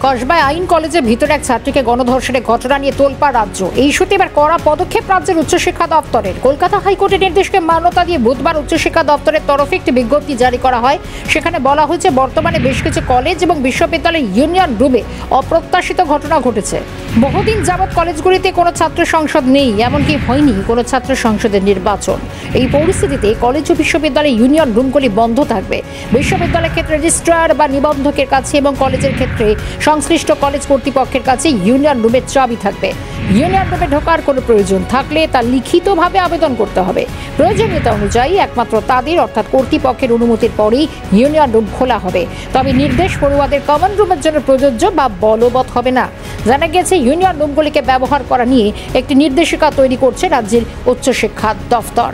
কসবায় আইন কলেজের ভিতরে এক ছাত্রীকে গণধর্ষণের ঘটনা নিয়ে তোলপাড় রাজ্য। এই ইস্যুতে এবার কড়া পদক্ষেপ রাজ্যের উচ্চশিক্ষা দপ্তরের। কলকাতা হাইকোর্টের নির্দেশকে মান্যতা দিয়ে বুধবার উচ্চশিক্ষা দপ্তরের তরফে একটি বিজ্ঞপ্তি জারি করা হয়। সেখানে বলা হয়েছে বর্তমানে বেশ কিছু কলেজ এবং বিশ্ববিদ্যালয়ের ইউনিয়ন রুমে অপ্রত্যাশিত ঘটনা ঘটেছে। বহুদিন যাবৎ কলেজগুলিতে কোনো ছাত্র সংসদ নেই, এমনকি হয়নি কোনো ছাত্র সংসদের নির্বাচন। এই পরিস্থিতিতে কলেজ ও বিশ্ববিদ্যালয়ের ইউনিয়ন রুমগুলি বন্ধ থাকবে। বিশ্ববিদ্যালয়ের ক্ষেত্রে রেজিস্ট্রার বা নিবন্ধকের কাছে এবং কলেজের ক্ষেত্রে সংশ্লিষ্ট কলেজ কর্তৃপক্ষের কাছে ইউনিয়ন রুমের চাবি থাকবে। ইউনিয়ন রুমে ঢোকার কোনো প্রয়োজন থাকলে তা লিখিতভাবে আবেদন করতে হবে। প্রয়োজনীয়তা অনুযায়ী একমাত্র তাদের অর্থাৎ কর্তৃপক্ষের অনুমতির পরেই ইউনিয়ন রুম খোলা হবে। তবে নির্দেশ পড়ুয়াদের কমন রুমের জন্য প্রযোজ্য বা বলবৎ হবে না। জানা গেছে ইউনিয়ন রুমগুলিকে ব্যবহার করা নিয়ে একটি নির্দেশিকা তৈরি করছে রাজ্যের উচ্চশিক্ষা দফতর।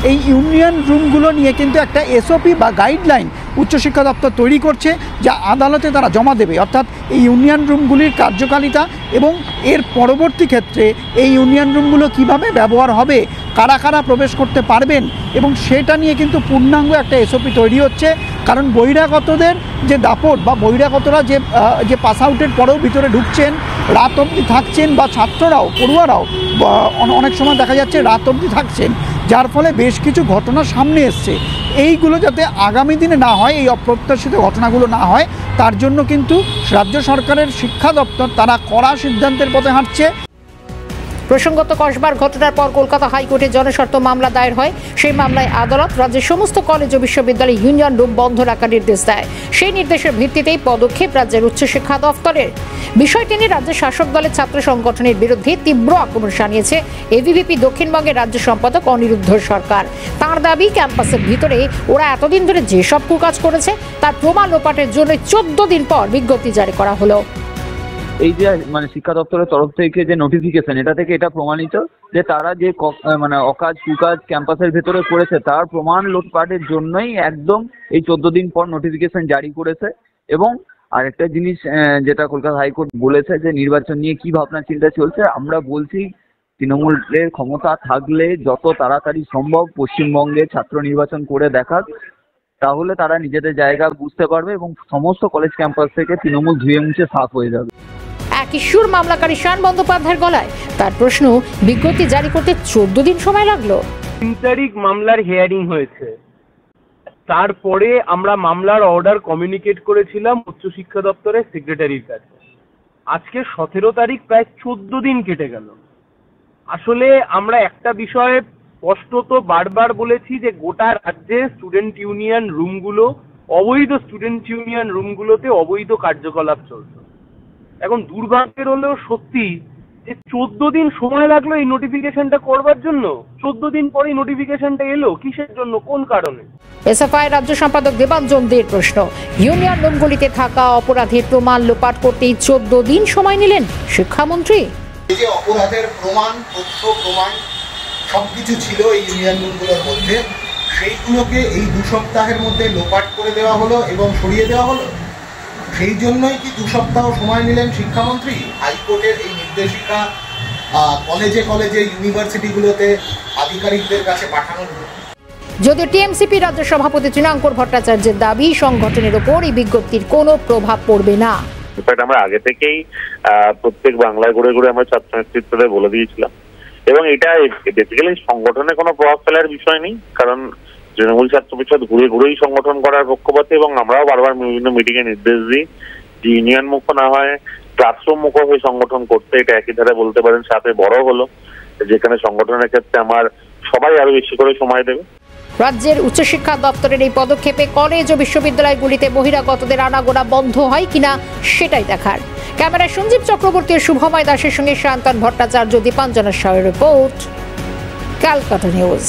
এই ইউনিয়ন রুমগুলো নিয়ে কিন্তু একটা এসওপি বা গাইডলাইন উচ্চশিক্ষা দপ্তর তৈরি করছে, যা আদালতে তারা জমা দেবে। অর্থাৎ এই ইউনিয়ন রুমগুলির কার্যকারিতা এবং এর পরবর্তী ক্ষেত্রে এই ইউনিয়ন রুমগুলো কিভাবে ব্যবহার হবে, কারা কারা প্রবেশ করতে পারবেন, এবং সেটা নিয়ে কিন্তু পূর্ণাঙ্গ একটা এসওপি তৈরি হচ্ছে। কারণ বহিরাগতদের যে দাপট বা বহিরাগতরা যে পাস আউটের পরেও ভিতরে ঢুকছেন, রাত অবধি থাকছেন, বা ছাত্ররাও পড়ুয়ারাও অনেক সময় দেখা যাচ্ছে রাত অবধি থাকছেন, যার ফলে বেশ কিছু ঘটনা সামনে এসছে। এইগুলো যাতে আগামী দিনে না হয়, এই অপ্রত্যাশিত ঘটনাগুলো না হয়, তার জন্য কিন্তু রাজ্য সরকারের শিক্ষা দপ্তর তারা কড়া সিদ্ধান্তের পথে হাঁটছে। প্রসঙ্গত কসবার ঘটনার পর কলকাতা হাইকোর্টে জনস্বার্থ মামলা দায়ের হয়। সেই মামলায় আদালত রাজ্যের সমস্ত কলেজ ও বিশ্ববিদ্যালয়ে ইউনিয়ন রুম বন্ধ রাখার নির্দেশ দেয়। সেই নির্দেশের ভিত্তিতেই পদক্ষেপ রাজ্যের উচ্চশিক্ষা দপ্তরের। বিষয়টি নিয়ে রাজ্যের শাসক দলের ছাত্র সংগঠনের বিরুদ্ধে তীব্র আক্রমণ জানিয়েছে এবিভিপি দক্ষিণবঙ্গের রাজ্য সম্পাদক অনিরুদ্ধ সরকার। তাঁর দাবি, ক্যাম্পাসের ভিতরে ওরা এতদিন ধরে যেসব কুকাজ করেছে তার প্রমাণ লোপাটের জন্য 14 দিন পর বিজ্ঞপ্তি জারি করা হলো। এই যে শিক্ষা দপ্তরের তরফ থেকে যে নোটিফিকেশন, এটা থেকে এটা প্রমাণিত যে তারা যে অকাজ কুকাজ ক্যাম্পাসের ভেতরে করেছে তার প্রমাণ লোটপাটের জন্যই একদম এই 14 দিন পর নোটিফিকেশন জারি করেছে। এবং আরেকটা জিনিস যেটা কলকাতা হাইকোর্ট বলেছে যে নির্বাচন নিয়ে কি ভাবনা চিন্তা চলছে, আমরা বলছি তৃণমূলের ক্ষমতা থাকলে যত তাড়াতাড়ি সম্ভব পশ্চিমবঙ্গে ছাত্র নির্বাচন করে দেখাক, তাহলে তারা নিজেদের জায়গা বুঝতে পারবে এবং সমস্ত কলেজ ক্যাম্পাস থেকে তৃণমূল ধুয়ে মুছে সাফ হয়ে যাবে। এক ইস্যুর মামলাকারী শান বন্দ্যোপাধ্যায়ের গলায় তার প্রশ্ন, বিজ্ঞপ্তি জারি করতে 14 দিন সময় লাগলো। 3 তারিখ মামলার হিয়ারিং হয়েছে, তারপরে আমরা মামলার অর্ডার কমিউনিকেট করেছিলাম উচ্চশিক্ষা দপ্তরের সেক্রেটারির কাছে। আজকে 17 তারিখ, প্রায় 14 দিন কেটে গেল। আসলে আমরা একটা বিষয়ে স্পষ্টত বারবার বলেছি যে গোটা রাজ্যে স্টুডেন্ট ইউনিয়ন রুমগুলো, অবৈধ স্টুডেন্ট ইউনিয়ন রুমগুলোতে অবৈধ কার্যকলাপ চলছে। এখন দুর্ভাগ্যের হলেও সত্যি যে 14 দিন সময় লাগলো এই নোটিফিকেশনটা করবার জন্য। 14 দিন পরেই নোটিফিকেশনটা এলো, কিসের জন্য, কোন কারণে? এসএফআই রাজ্য সম্পাদক দেবাঞ্জন দের প্রশ্ন, ইউনিয়ন রুমগুলিতে থাকা অপরাধের প্রমাণ লোপাট করতেই 14 দিন সময় নিলেন শিক্ষামন্ত্রী। এই যে অপরাধের প্রমাণ, তথ্য প্রমাণ সবকিছু ছিল এই ইউনিয়ন রুমগুলোর মধ্যে, সেইগুলোকে এই 2 সপ্তাহের মধ্যে লোপাট করে দেওয়া হলো এবং সরিয়ে দেওয়া হলো। সেই জন্যই কি 2 সপ্তাহ সময় নিলেন শিক্ষামন্ত্রী? হাইকোর্টের এই নির্দেশিকা কলেজে কলেজে ইউনিভার্সিটিগুলোতে আধিকারিকদের কাছে পাঠানোর। যদিও টিএমসিপি রাজ্য সভাপতি তৃণাঙ্কুর ভট্টাচার্যের দাবি, সংগঠনের ওপর এই বিজ্ঞপ্তির কোনো প্রভাব পড়বে না। আমরা আগে থেকেই প্রত্যেক বাংলায় ঘুরে ঘুরে আমরা ছাত্র নেতৃত্বদের বলে দিয়েছিলাম, এবং এটা বেসিক্যালি সংগঠনে কোনো প্রভাব ফেলার বিষয় নেই। কারণ তৃণমূল ছাত্র পরিষদ ঘুরে ঘুরেই সংগঠন করার পক্ষপাতী, এবং আমরাও বারবার বিভিন্ন মিটিংয়ে নির্দেশ দিই যে ইউনিয়ন মুখ না হয় ক্লাসরুম মুখ হয়ে সংগঠন করতে। এটা একই ধারে বলতে পারেন সাথে বড় হলো, যেখানে সংগঠনের ক্ষেত্রে আমার সবাই আরো বেশি করে সময় দেবে। রাজ্যের উচ্চশিক্ষা দপ্তরের এই পদক্ষেপে কলেজ ও বিশ্ববিদ্যালয়গুলিতে বহিরাগতদের আনাগোনা বন্ধ হয় কিনা সেটাই দেখার। ক্যামেরায় সঞ্জীব চক্রবর্তী ও শুভময় দাসের সঙ্গে শান্তন ভট্টাচার্য, দীপাঞ্জনা সাহের রিপোর্ট, ক্যালকাটা নিউজ।